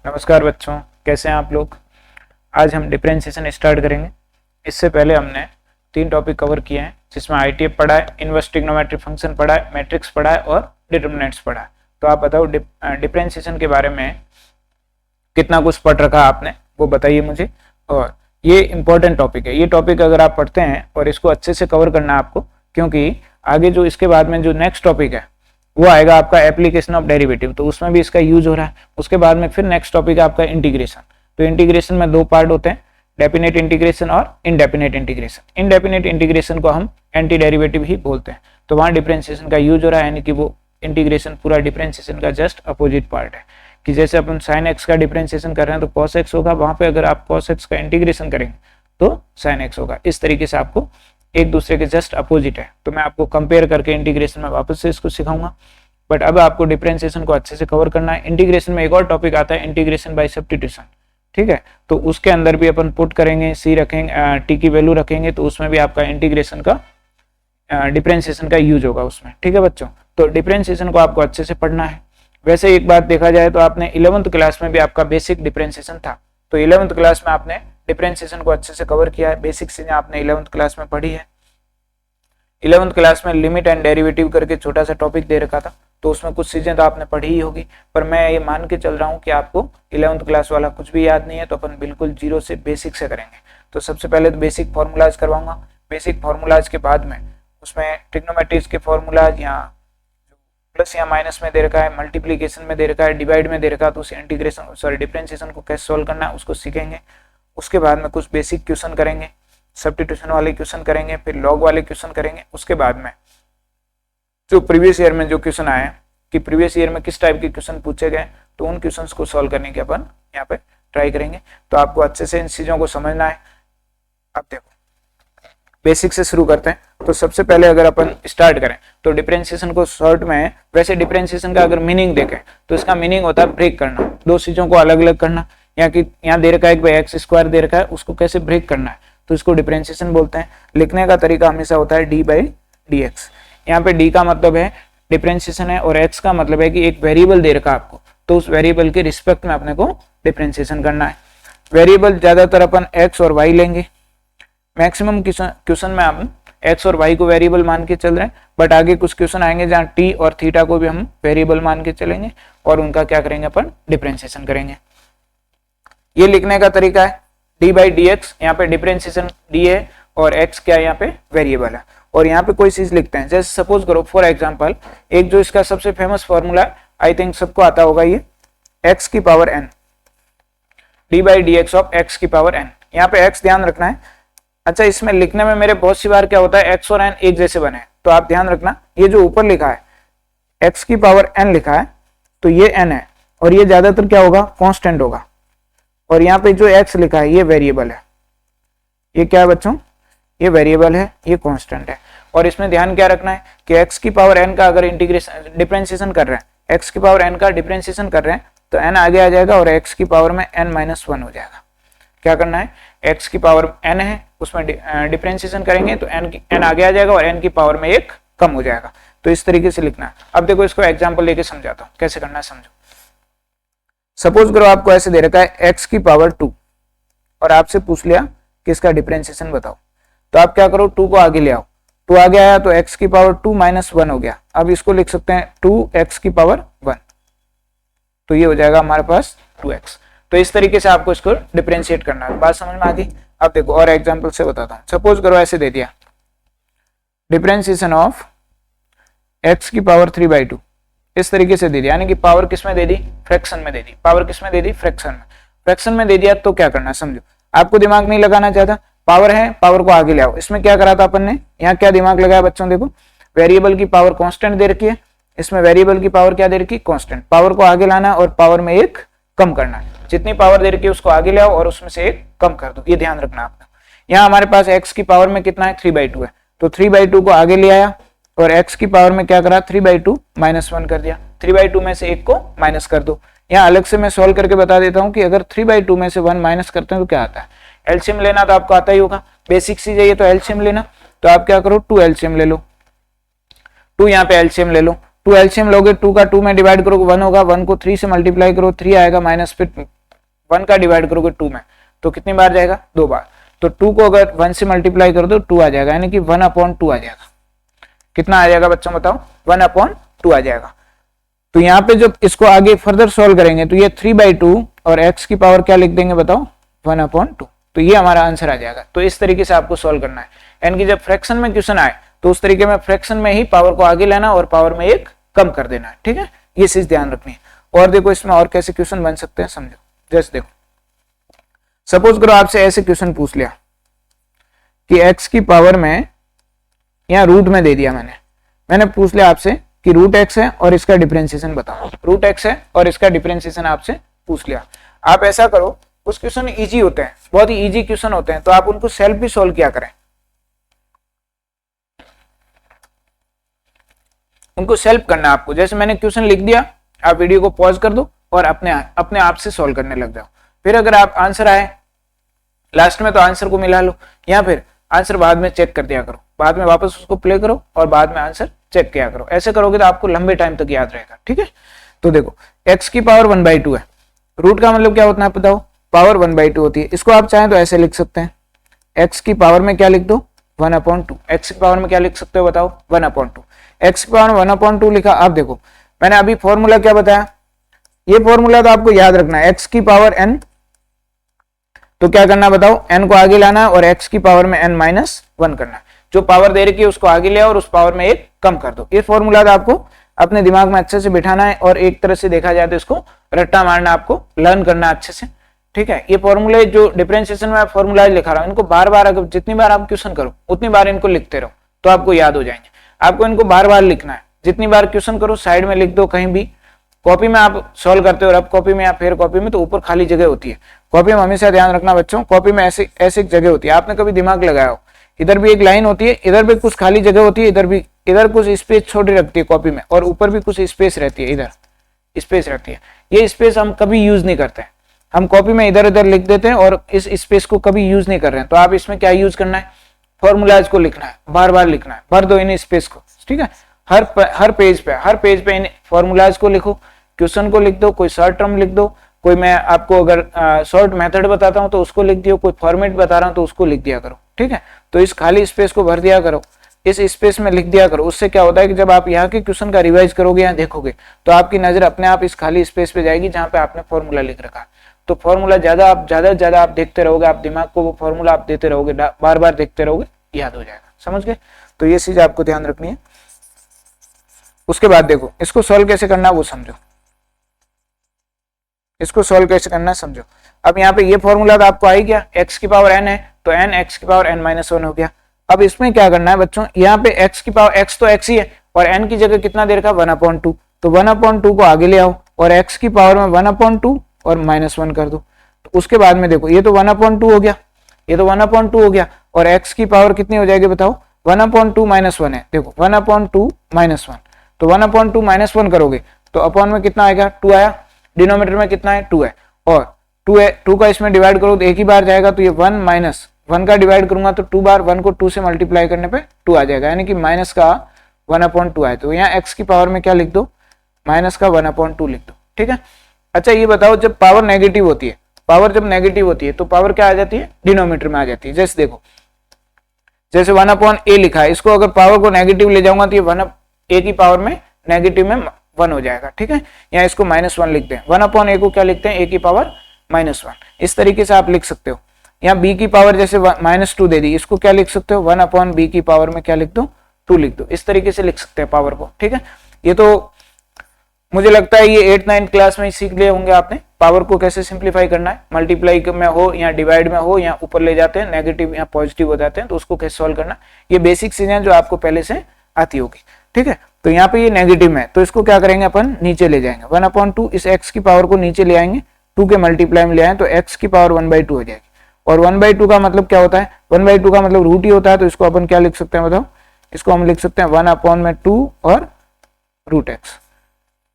नमस्कार बच्चों, कैसे हैं आप लोग। आज हम डिफरेंशिएशन स्टार्ट करेंगे। इससे पहले हमने 3 टॉपिक कवर किए हैं, जिसमें आईटीएफ पढ़ा है, इनवर्स ट्रिग्नोमेट्रिक फंक्शन पढ़ा है, मैट्रिक्स पढ़ा है और डिटरमिनेंट्स पढ़ा है। तो आप बताओ डिफरेंशिएशन के बारे में कितना कुछ पढ़ रखा आपने, वो बताइए मुझे। और ये इंपॉर्टेंट टॉपिक है। ये टॉपिक अगर आप पढ़ते हैं और इसको अच्छे से कवर करना है आपको, क्योंकि आगे जो इसके बाद में जो नेक्स्ट टॉपिक है वो आएगा आपका एप्लीकेशन ऑफ डेरिवेटिव, तो उसमें भी इसका यूज हो रहा है। उसके बाद में फिर नेक्स्ट टॉपिक है आपका इंटीग्रेशन। तो इंटीग्रेशन में 2 पार्ट होते हैं, डेफिनेट इंटीग्रेशन और इनडेफिनेट इंटीग्रेशन। इनडेफिनेट इंटीग्रेशन को हम एंटी डेरिवेटिव ही बोलते हैं। तो वहां डिफरेंशिएशन का यूज हो रहा है, यानी कि वो इंटीग्रेशन पूरा डिफरेंशिएशन का जस्ट अपोजिट पार्ट है। कि जैसे अपन साइन एक्स का डिफरेंशिएशन कर रहे हैं तो कॉस एक्स होगा, वहां पे अगर आप कॉस एक्स का इंटीग्रेशन करेंगे तो साइन एक्स होगा। इस तरीके से आपको एक दूसरे के जस्ट अपोजिट है। तो मैं आपको कंपेयर करके इंटीग्रेशन में वापस से इसको सिखाऊंगा, बट अब आपको डिफरेंशिएशन को अच्छे से कवर करना है। इंटीग्रेशन में एक और टॉपिक आता है, इंटीग्रेशन बाय सब्स्टिट्यूशन। ठीक है, तो उसके अंदर भी अपन पुट करेंगे, सी रखेंगे, टी की वैल्यू रखेंगे, तो उसमें भी आपका इंटीग्रेशन का डिफरेंशिएशन का यूज होगा उसमें। ठीक है बच्चों, तो डिफरेंशिएशन को आपको अच्छे से पढ़ना है। वैसे एक बात देखा जाए तो आपने 11th क्लास में भी आपका बेसिक डिफरेंशिएशन था, तो 11th क्लास में आपने डिफरेंशिएशन को अच्छे से कवर किया है। बेसिक चीजें आपने 11th क्लास में पढ़ी है। 11th क्लास में लिमिट एंड डेरिवेटिव करके छोटा सा टॉपिक दे रखा था, तो उसमें कुछ चीजें तो आपने पढ़ी ही होगी। पर मैं ये मान के चल रहा हूँ कि आपको 11th क्लास वाला कुछ भी याद नहीं है, तो अपन बिल्कुल जीरो से बेसिक से करेंगे। तो सबसे पहले तो बेसिक फॉर्मूलाज करवाऊंगा। बेसिक फॉर्मूलाज के बाद में उसमें ट्रिग्नोमेट्रिक्स के फॉर्मूलाज, यहाँ प्लस या माइनस में दे रखा है, मल्टीप्लीकेशन में दे रखा है, डिवाइड में दे रखा है, तो उसे इंटीग्रेशन डिफरेंशिएशन को कैसे सोल्व करना है उसको सीखेंगे। उसके बाद में कुछ बेसिक क्वेश्चन करेंगे, सब्स्टिट्यूशन वाले क्वेश्चन करेंगे, फिर लॉग वाले क्वेश्चन करेंगे। उसके बाद में जो प्रीवियस ईयर में जो क्वेश्चन आए कि प्रीवियस ईयर में किस टाइप के क्वेश्चन पूछे गए, तो उन क्वेश्चंस को सॉल्व करने के अपन यहाँ पे ट्राई करेंगे। तो आपको अच्छे से इन चीजों को समझना है। अब देखो बेसिक से शुरू करते हैं। तो सबसे पहले अगर अपन स्टार्ट करें तो डिफरेंशिएशन को शॉर्ट में, वैसे डिफरेंशिएशन का अगर मीनिंग देखें तो इसका मीनिंग होता है ब्रेक करना, दो चीजों को अलग अलग करना। यहाँ दे रखा है कि एक्स स्क्वायर दे रखा है, उसको कैसे ब्रेक करना है, तो इसको डिफरेंशिएशन बोलते हैं। लिखने का तरीका हमेशा होता है डी बाई डी एक्स। यहाँ पे डी का मतलब है डिफरेंशिएशन है और एक्स का मतलब है कि एक वेरिएबल दे रखा आपको, तो उस वेरिएबल के रिस्पेक्ट में अपने को डिफरेंशिएशन करना है। वेरिएबल ज्यादातर अपन एक्स और वाई लेंगे। मैक्सिमम क्वेश्चन में हम एक्स और वाई को वेरिएबल मान के चल रहे हैं, बट आगे कुछ क्वेश्चन आएंगे जहाँ टी और थीटा को भी हम वेरिएबल मान के चलेंगे और उनका क्या करेंगे अपन डिफरेंशिएशन करेंगे। ये लिखने का तरीका है डी बाई डी एक्स। यहाँ पे डिफरेंशिएशन डी है और एक्स क्या है यहाँ पे वेरिएबल है। और यहाँ पे कोई चीज लिखते हैं, जैसे सपोज करो फॉर एग्जांपल, एक जो इसका सबसे फेमस फॉर्मूला आई थिंक सबको आता होगा, ये एक्स की power n, d by d x of x की पावर एन। यहाँ पे एक्स ध्यान रखना है। अच्छा, इसमें लिखने में मेरे बहुत सी बार क्या होता है, एक्स और एन एक जैसे बने, तो आप ध्यान रखना ये जो ऊपर लिखा है एक्स की पावर एन लिखा है, तो ये एन है और ये ज्यादातर क्या होगा, कांस्टेंट होगा। और यहाँ पे जो एक्स लिखा है ये वेरिएबल है। ये क्या है बच्चों, ये वेरिएबल है, ये कांस्टेंट है। और इसमें ध्यान क्या रखना है कि एक्स की पावर एन का अगर इंटीग्रेशन डिफरेंशिएशन कर रहे हैं, एक्स की पावर एन का डिफरेंशिएशन कर रहे हैं, तो एन आगे आ जाएगा और एक्स की पावर में एन माइनस 1 हो जाएगा। क्या करना है, एक्स की पावर एन है उसमें डिफरेंशिएशन करेंगे तो एन आगे आ जाएगा और एन की पावर में 1 कम हो जाएगा। तो इस तरीके से लिखना है। अब देखो इसको एग्जाम्पल लेके समझाता हूँ कैसे करना है, समझो। सपोज करो आपको ऐसे दे रखा है एक्स की पावर 2 और आपसे पूछ लिया कि इसका डिफरेंशिएशन बताओ, तो आप क्या करो, 2 को आगे ले आओ। 2 आगे आया तो एक्स की पावर 2 माइनस 1 हो गया। अब इसको लिख सकते हैं 2x की पावर 1, तो ये हो जाएगा हमारे पास 2x। तो इस तरीके से आपको इसको डिफरेंशिएट करना है। बात समझ में आ गई। अब देखो और एग्जांपल से बताता हूँ। सपोज करो ऐसे दे दिया डिफरेंशिएशन ऑफ x की पावर 3/2, इस तरीके से दे दिया, यानी कि पावर किस में दे दी, फ्रैक्शन में दे दी। पावर किस में दे दी, फ्रैक्शन में। फ्रैक्शन में दे दिया तो क्या करना है समझो, आपको दिमाग नहीं लगाना चाहता, पावर है, पावर को आगे ले आओ। इसमें क्या करा था अपन ने, यहाँ क्या दिमाग लगाया बच्चों, देखो वेरिएबल की पावर कांस्टेंट दे रखी है, इसमें वेरिएबल की पावर क्या दे रखी, कांस्टेंट। पावर को आगे लाना और पावर में 1 कम करना है। जितनी पावर दे रखी है उसको आगे ले आओ और उसमें से 1 कम कर दो, ये ध्यान रखना आपने। यहाँ हमारे पास x की पावर में कितना है, 3/2 है, तो 3/2 को आगे ले आया और x की पावर में क्या करा, 3/2 माइनस 1 कर दिया। 3/2 में से 1 को माइनस कर दो। यहाँ अलग से मैं सॉल्व करके बता देता हूँ कि अगर 3/2 में से 1 माइनस करते हैं तो क्या आता है। एलसीएम लेना तो आपको आता ही होगा, बेसिक चीज है ये, तो एलसीएम लेना। तो आप क्या करो, 2 एलसीएम ले लो, 2 यहाँ पे एलसीएम ले लो, टू एलसीएम लोगे, 2 का 2 में डिवाइड करोगे 1 होगा, 1 को 3 से मल्टीप्लाई करो 3 आएगा, माइनस फिर 1 का डिवाइड करोगे 2 में तो कितनी बार जाएगा, 2 बार। तो 2 को अगर 1 से मल्टीप्लाई कर दो 2 आ जाएगा, यानी कि 1/2 आ जाएगा। कितना आ जाएगा बच्चों बताओ, 1/2 आ जाएगा। तो यहाँ पे जब इसको आगे फर्दर सॉल्व करेंगे तो ये 3/2 और x की पावर क्या लिख देंगे बताओ, 1/2। तो ये हमारा आंसर आ जाएगा। तो इस तरीके से आपको सॉल्व करना है, यानी कि जब फ्रैक्शन में क्वेश्चन आए तो उस तरीके में फ्रैक्शन में ही पावर को आगे लेना और पावर में एक कम कर देना है, ठीक है, ये चीज ध्यान रखनी है। और देखो इसमें और कैसे क्वेश्चन बन सकते हैं समझो। जैसे देखो सपोज करो आपसे ऐसे क्वेश्चन पूछ लिया कि x की पावर में, यहाँ रूट में दे दिया मैंने पूछ लिया आपसे कि रूट x है और इसका डिफरेंशिएशन बताओ, रूट x है और इसका डिफरेंशिएशन आपसे पूछ लिया। आप ऐसा करो, उस क्वेश्चन इजी होते हैं, बहुत ही इजी क्वेश्चन होते हैं, तो आप उनको सेल्फ भी सॉल्व किया करें, उनको सेल्फ करना है आपको। जैसे मैंने क्वेश्चन लिख दिया, आप वीडियो को पॉज कर दो और अपने आप से सॉल्व करने लग जाओ। फिर अगर आप आंसर आए लास्ट में तो आंसर को मिला लो, या फिर आंसर बाद में चेक कर दिया करो, बाद में वापस उसको प्ले करो और बाद में आंसर चेक किया करो। ऐसे करोगे तो आपको लंबे टाइम तक याद रहेगा, ठीक है। तो देखो x की पावर 1/2 है, रूट का मतलब क्या होता है बताओ, पावर 1/2 होती है। इसको आप चाहें तो ऐसे लिख सकते हैं, x की पावर में क्या लिख दो 1/2, x की पावर में क्या लिख सकते हो बताओ 1/2, x की पावर में 1/2 लिखा। आप देखो मैंने अभी फॉर्मूला क्या बताया, ये फॉर्मूला तो आपको याद रखना है, x की पावर n, तो क्या करना बताओ, n को आगे लाना और x की पावर में n-1 करना, जो पावर दे रखी है उसको आगे ले और उस पावर में एक कम कर दो। ये फॉर्मूला तो आपको अपने दिमाग में अच्छे से बिठाना है और एक तरह से देखा जाए तो इसको रट्टा मारना, आपको लर्न करना अच्छे से, ठीक है। ये फॉर्मूले जो डिफरेंशिएशन में फॉर्मूला लिखा रहा हूं, इनको बार बार अगर जितनी बार आप क्वेश्चन करो उतनी बार इनको लिखते रहो तो आपको याद हो जाएंगे। आपको इनको बार बार लिखना है, जितनी बार क्वेश्चन करो साइड में लिख दो, कहीं भी कॉपी में आप सॉल्व करते हो रफ कॉपी में या फिर कॉपी में, तो ऊपर खाली जगह होती है। कॉपी में हमेशा ध्यान रखना बच्चों, कॉपी में ऐसी ऐसी जगह होती है, आपने कभी दिमाग लगाया हो, इधर भी एक लाइन होती है, इधर भी कुछ खाली जगह होती है, इधर भी, इधर कुछ स्पेस छोटी रखती है कॉपी में और ऊपर भी कुछ स्पेस रहती है, इधर स्पेस रहती है। ये स्पेस हम कभी यूज नहीं करते हैं, हम कॉपी में इधर उधर लिख देते हैं और इस स्पेस को कभी यूज नहीं कर रहे हैं। तो आप इसमें क्या यूज करना है, फॉर्मूलाज को लिखना है, बार बार लिखना है, भर दो इन स्पेस को, ठीक है। हर पेज पे इन फॉर्मूलाज को लिखो, क्वेश्चन को लिख दो, कोई शॉर्ट टर्म लिख दो, कोई मैं आपको अगर शॉर्ट मेथड बताता हूं तो उसको लिख दियो, कोई फॉर्मेट बता रहा हूं तो उसको लिख दिया करो, ठीक है। तो इस खाली स्पेस को भर दिया करो, इस स्पेस में लिख दिया करो। उससे क्या होता है कि जब आप यहाँ के क्वेश्चन का रिवाइज करोगे या देखोगे तो आपकी नजर अपने आप इस खाली स्पेस पे जाएगी जहां पे आपने फॉर्मूला लिख रखा। तो फॉर्मूला ज्यादा आप देखते रहोगे, आप दिमाग को वो फॉर्मूला आप देते रहोगे, बार बार देखते रहोगे, याद हो जाएगा, समझ गए। तो ये चीज आपको ध्यान रखनी है। उसके बाद देखो इसको सॉल्व कैसे करना वो समझो, इसको सॉल्व कैसे करना समझो। अब यहाँ पे ये फॉर्मूला तो आपको आ ही गया, x की पावर n है तो n x की पावर n-1 हो गया। अब इसमें क्या करना है बच्चों, यहाँ पे x की पावर, x तो x ही है और n की जगह कितना दे रखा 1/2, तो 1/2 को आगे ले आओ और x की पावर में 1/2 और -1 कर दो। तो उसके बाद में देखो ये तो 1/2 हो गया, ये तो 1/2 हो गया और x की पावर कितनी हो जाएगी बताओ, 1/2 -1 है, देखो 1/2 -1, तो 1/2 -1 करोगे तो अपॉन में कितना आएगा 2 आया, डिनोमिनेटर में कितना है 2 है और 2 है, 2 का इसमें डिवाइड करो तो एक ही बार जाएगा, तो ये 1 का डिवाइड करूंगा तो 2 बार, 1 को 2 से मल्टीप्लाई करने पे 2 आ जाएगा, यानी कि माइनस का 1/2 आए। तो यहाँ x की पावर में क्या लिख दो, माइनस का 1/2 लिख दो, ठीक है। अच्छा ये बताओ जब पावर नेगेटिव होती है, पावर जब नेगेटिव होती है तो पावर क्या आ जाती है, डिनोमिनेटर में आ जाती है। जैसे देखो जैसे 1/a लिखा है, इसको अगर पावर को नेगेटिव ले जाऊंगा तो ये 1a की पावर में नेगेटिव में 1 हो जाएगा, ठीक है। यहाँ इसको -1 लिखते हैं, 1/a को क्या लिखते हैं, a की पावर -1। इस तरीके से आप लिख सकते हो। यहाँ b की पावर जैसे -2 दे दी, इसको क्या लिख सकते हो, 1/b की पावर में क्या लिख दो, 2 लिख दो। इस तरीके से लिख सकते हैं पावर को, ठीक है। ये तो मुझे लगता है ये 8-9 क्लास में ही सीख लिए होंगे आपने, पावर को कैसे सिंप्लीफाई करना है, मल्टीप्लाई में हो या डिवाइड में हो या ऊपर ले जाते हैं नेगेटिव या पॉजिटिव हो जाते हैं तो उसको कैसे सॉल्व करना, ये बेसिक चीजें जो आपको पहले से आती होगी, ठीक है। तो यहाँ पे ये नेगेटिव में तो इसको क्या करेंगे अपन नीचे ले जाएंगे, 1/2 इस x की पावर को नीचे ले आएंगे, 2 के मल्टीप्लाई में ले आए तो x की पावर 1/2 हो जाएगी। और 1/2 का मतलब क्या होता है, 1/2 का मतलब रूट ही होता है, तो इसको अपन क्या लिख सकते हैं बताओ, इसको हम लिख सकते हैं 1/2 और √x,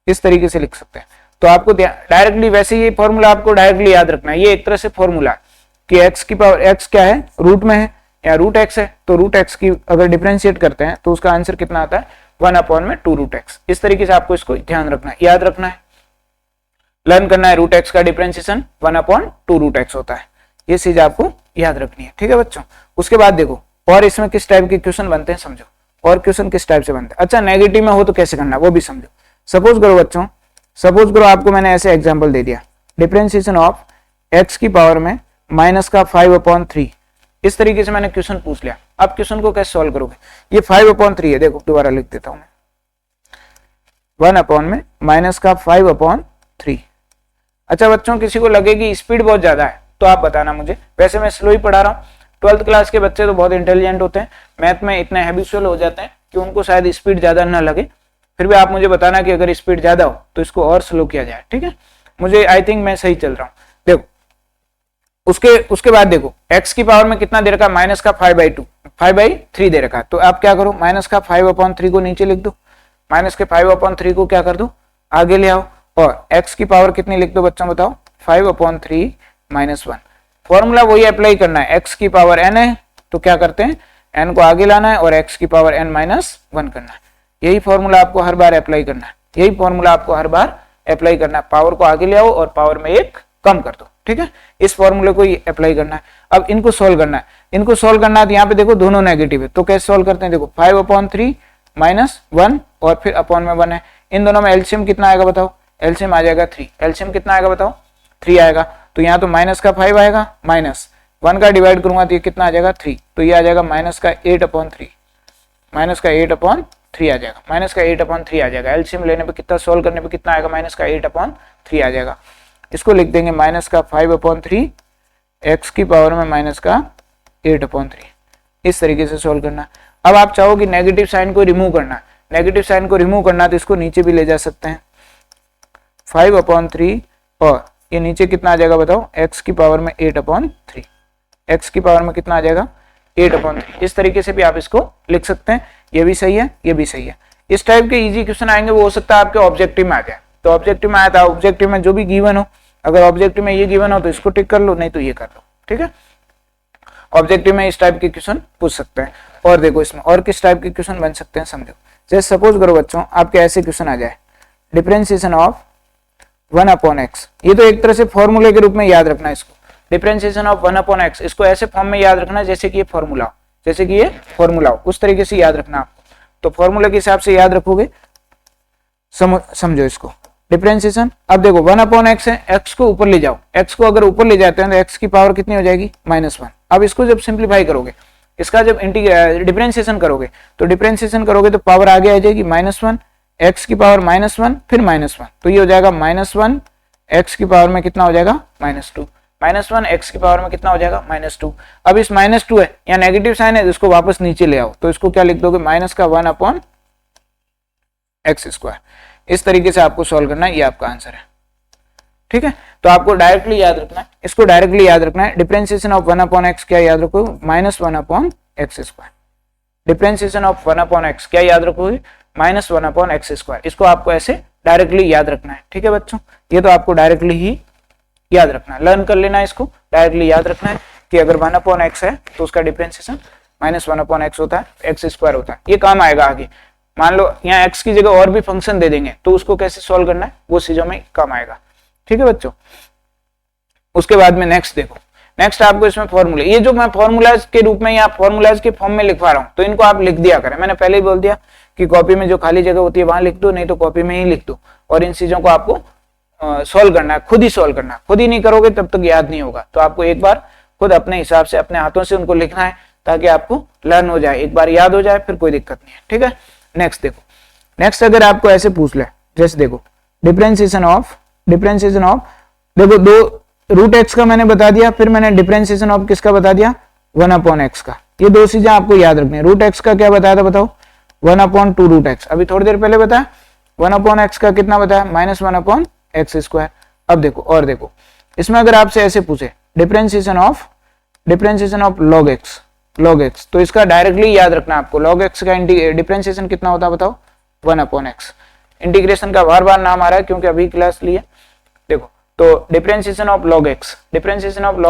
इस तरीके से लिख सकते हैं। तो आपको डायरेक्टली वैसे ये फॉर्मूला आपको डायरेक्टली याद रखना है, ये एक तरह से फॉर्मूला कि x की पावर, x क्या है रूट में है या √x है, तो √x की अगर डिफरेंशिएट करते हैं तो उसका आंसर कितना आता है 1 अपॉन में 2 रूट एक्स। इस तरीके से आपको इसको ध्यान रखना है, याद रखना है, लर्न करना है। रूट एक्स का डिफरेंशिएशन 1 अपॉन 2 रूट एक्स होता है, ये चीज आपको याद रखनी है, ठीक है बच्चों। उसके बाद देखो और इसमें किस टाइप के क्वेश्चन बनते हैं समझो, और क्वेश्चन किस टाइप से बनते हैं। अच्छा नेगेटिव में हो तो कैसे करना है वो भी समझो। सपोज करो बच्चों, सपोज करो आपको मैंने ऐसे एग्जांपल दे दिया, डिफरेंशिएशन ऑफ एक्स की पावर में माइनस का 5/3, इस तरीके से मैंने क्वेश्चन पूछ लिया। अब क्वेश्चन को कैसे सॉल्व करोगे, ये 5/3 है, देखो दोबारा लिख देता हूं मैं, 1 अपॉन में माइनस का 5/3। अच्छा बच्चों किसी को लगे कि स्पीड बहुत ज्यादा है तो आप बताना मुझे, वैसे मैं स्लो ही पढ़ा रहा हूँ। 12th क्लास के बच्चे तो बहुत इंटेलिजेंट होते हैं, मैथ में इतने हैबिचुअल हो जाते हैं कि उनको शायद स्पीड ज्यादा ना लगे, फिर भी आप मुझे बताना कि अगर स्पीड ज्यादा हो तो इसको और स्लो किया जाए, ठीक है। मुझे आई थिंक मैं सही चल रहा हूँ। देखो उसके बाद देखो x की पावर में कितना दे रखा है, माइनस का 5/3 दे रखा है। तो आप क्या करो, माइनस का 5/3 को नीचे लिख दो, माइनस के 5/3 को क्या कर दो आगे ले आओ, और x की पावर कितनी लिख दो बच्चों बताओ, 5/3 -1। फॉर्मूला वही अप्लाई करना है, x की पावर n है तो क्या करते हैं n को आगे लाना है और x की पावर n-1 करना है। यही फॉर्मूला आपको हर बार अप्लाई करना है, यही फॉर्मूला आपको हर बार अप्लाई करना है। पावर को आगे ले आओ और पावर में 1 कम कर दो, ठीक है। इस फॉर्मूले को अप्लाई करना है। अब इनको सोल्व करना है, इनको सोल्व करना है तो यहाँ पे देखो दोनों नेगेटिव है, तो कैसे सोल्व करते हैं, देखो 5/3 -1 और फिर अपॉन में 1 है, इन दोनों में एलसीएम कितना आएगा बताओ, एलसीएम आ जाएगा 3। एलसीएम कितना आएगा बताओ, 3 आएगा। तो यहाँ तो माइनस का 5 आएगा, माइनस 1 का डिवाइड करूंगा तो ये कितना आ जाएगा 3, तो ये आ जाएगा माइनस का 8/3, माइनस का 8/3 आ जाएगा, माइनस का 8/3 आ जाएगा। एलसीएम लेने पे कितना, सोल्व करने पे कितना आएगा, माइनस का 8/3 आ जाएगा। इसको लिख देंगे माइनस का 5/3 x की पावर में माइनस का 8/3। इस तरीके से सोल्व करना। अब आप चाहो कि नेगेटिव साइन को रिमूव करना, नेगेटिव साइन को रिमूव करना तो इसको नीचे भी ले जा सकते हैं, 5/3 और ये नीचे कितना आ जाएगा बताओ, x की पावर में 8/3, x की पावर में कितना आ जाएगा 8/3। इस तरीके से भी आप इसको लिख सकते हैं, ये भी सही है, ये भी सही है। इस टाइप के इजी क्वेश्चन आएंगे वो हो सकता है आपके ऑब्जेक्टिव में आ जाए, तो ऑब्जेक्टिव में आया था, ऑब्जेक्टिव में जो भी गिवन हो, अगर ऑब्जेक्टिव में ये गिवन हो तो इसको टिक कर लो, नहीं तो ये कर लो, ठीक है। ऑब्जेक्टिव में इस टाइप के क्वेश्चन पूछ सकते हैं। और देखो इसमें और किस टाइप के क्वेश्चन बन सकते हैं समझो। जैसे सपोज करो बच्चों आपके ऐसे क्वेश्चन आ जाए, डिफरेंशिएशन ऑफ 1/x, ये तो एक तरह से फॉर्मूले के रूप में याद रखना है इसको, डिफरेंशिएशन ऑफ 1/x, इसको ऐसे फॉर्म में याद रखना जैसे कि ये फॉर्मूला हो, जैसे कि ये फॉर्मूला हो, उस तरीके से याद रखना आपको। तो फॉर्मूले के हिसाब से याद रखोगे, समझो इसको डिफरेंशिएशन। अब देखो 1/x है, x को ऊपर ले जाओ, x को अगर ऊपर ले जाते हैं तो x की पावर कितनी हो जाएगी, -1। अब इसको जब सिंप्लीफाई करोगे, इसका जब डिफरेंशिएशन करोगे तो डिफरेंशिएशन करोगे तो पावर आगे आ जाएगी -1, x की पावर -1 फिर -1, तो ये हो जाएगा -1 x की पावर में कितना हो जाएगा -2, -1 x की पावर में कितना हो जाएगा -2। अब इस -2 है या नेगेटिव साइन है, इसको वापस नीचे ले आओ, तो इसको क्या लिख दोगे, माइनस का 1/x²। इस तरीके से आपको सॉल्व करना है, ये आपका आंसर है, ठीक है। तो आपको डायरेक्टली याद रखना है, इसको डायरेक्टली याद रखना है। डिफरेंशिएशन ऑफ 1/x क्या याद रखोगे, -1/x²। डिफरेंशिएशन ऑफ 1/x क्या याद रखोगे, -1/x²। इसको आपको ऐसे डायरेक्टली याद रखना है, ठीक है बच्चों। ये तो आपको डायरेक्टली ही याद रखना है, लर्न कर लेना है इसको, डायरेक्टली याद रखना है कि अगर 1/x है तो उसका डिफरेंशिएशन -1/x होता है, x² होता है। ये काम आएगा आगे, मान लो यहाँ x की जगह और भी फंक्शन दे देंगे तो उसको कैसे सॉल्व करना है वो चीजों में काम आएगा, ठीक है बच्चों। उसके बाद में नेक्स्ट देखो, नेक्स्ट आपको इसमें फॉर्मूले, ये जो मैं फॉर्मूलाज के रूप में या फॉर्मूलाज के फॉर्म में लिखवा रहा हूँ तो इनको आप लिख दिया करें। मैंने पहले ही बोल दिया कि कॉपी में जो खाली जगह होती है वहां लिख दो, नहीं तो कॉपी में ही लिख दो, और इन चीजों को आपको सॉल्व करना है, खुद ही सॉल्व करना है। खुद ही नहीं करोगे तब तक याद नहीं होगा, तो आपको एक बार खुद अपने हिसाब से अपने हाथों से उनको लिखना है ताकि आपको लर्न हो जाए, एक बार याद हो जाए फिर कोई दिक्कत नहीं है, ठीक है। नेक्स्ट देखो, नेक्स्ट अगर आपको ऐसे पूछ ले, जैसे देखो डिफरेंशिएशन ऑफ देखो दो रूट एक्स का मैंने बता दिया, फिर मैंने डिफरेंशिएशन ऑफ किसका बता दिया, 1/x का। ये दो चीजें आपको याद रखनी है। रूट एक्स का क्या बताया था बताओ, 1/2 रूट एक्स, अभी थोड़ी देर पहले बताया। 1/x का कितना बताया, -1/x²। अब देखो और देखो, इसमें अगर आपसे ऐसे पूछे डिफरेंशिएशन ऑफ log x, तो इसका डायरेक्टली याद रखना आपको। log x का डिफरेंशिएशन कितना होता है बताओ, 1/x। इंटीग्रेशन का बार बार नाम आ रहा है क्योंकि अभी क्लास लिए। देखो तो डिफरेंशिएशन ऑफ log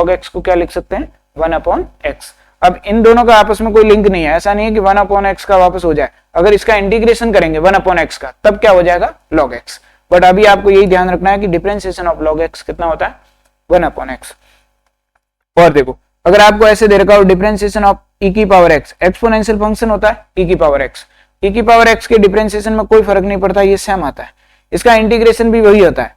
x को क्या लिख सकते हैं, 1/x। अब इन दोनों का आपस में कोई लिंक नहीं है, ऐसा नहीं है कि 1/x का वापस हो जाए। अगर इसका इंटीग्रेशन करेंगे 1/x का तब क्या हो जाएगा log x। बट अभी आपको यही ध्यान रखना है कि डिफरेंशिएशन ऑफ log x कितना होता है 1/x। और देखो अगर आपको ऐसे दे रखा हो डिफरेंशिएशन ऑफ e की पावर x, एक्सपोनेंशियल फंक्शन होता है e की पावर x, e की पावर x के डिफरेंशिएशन में कोई फर्क नहीं पड़ता, ये सेम आता है। इसका इंटीग्रेशन भी वही होता है,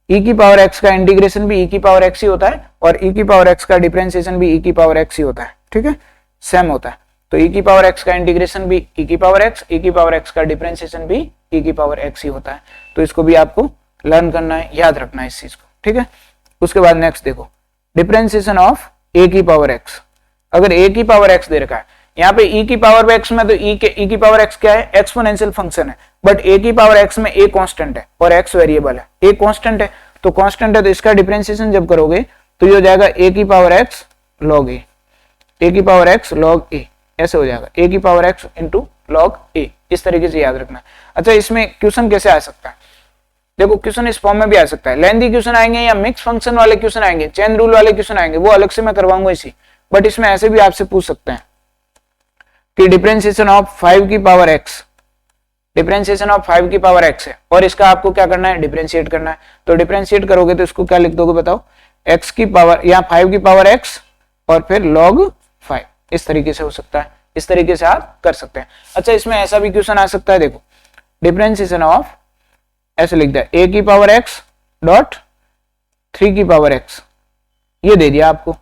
e की पावर x का इंटीग्रेशन भी e की पावर x ही होता है और e की पावर x का डिफरेंशिएशन भी e की पावर x ही होता है, ठीक है, सेम होता है। तो e की पावर x का इंटीग्रेशन भी e की पावर x, e की पावर x का डिफरेंशिएशन भी e की पावर x ही होता है। तो इसको भी आपको लर्न करना है, याद रखना है इस चीज को, ठीक है। उसके बाद नेक्स्ट देखो डिफरेंशिएशन ऑफ a की पावर x। अगर a की पावर x दे रखा है, यहाँ पे e की पावर x में तो e की पावर x क्या है, एक्सपोनेंशियल फंक्शन है, बट a की पावर x में a कांस्टेंट है और x वेरिएबल है, a कांस्टेंट है तो कांस्टेंट है, तो इसका डिफरेंशिएशन जब करोगे तो ये हो जाएगा a की power x log a, a की पावर x log a, ऐसे हो जाएगा a की power x into log a, इस तरीके से याद रखना। अच्छा इसमें क्वेश्चन कैसे आ सकता है, देखो क्वेश्चन इस फॉर्म में भी आ सकता है, लेंथी क्वेश्चन आएंगे या मिक्स फंक्शन वाले क्वेश्चन आएंगे, चेन रूल वाले क्वेश्चन आएंगे, वो अलग से मैं करवाऊंगा इसी। बट इसमें ऐसे भी आपसे पूछ सकते हैं कि डिफरेंशिएशन ऑफ 5 की पावर x, डिफरेंशिएशन ऑफ 5 की पावर x है और इसका आपको क्या करना है, डिफरेंशिएट करना है। तो डिफरेंशिएट करोगे तो इसको क्या लिख दोगे बताओ, x की पावर या 5 की पावर x और फिर log 5, इस तरीके से हो सकता है, इस तरीके से आप कर सकते हैं। अच्छा इसमें ऐसा भी क्वेश्चन आ सकता है, देखो डिफरेंशिएशन ऑफ ऐसे लिख दिया a की पावर x डॉट 3 की पावर x, ये दे दिया आपको,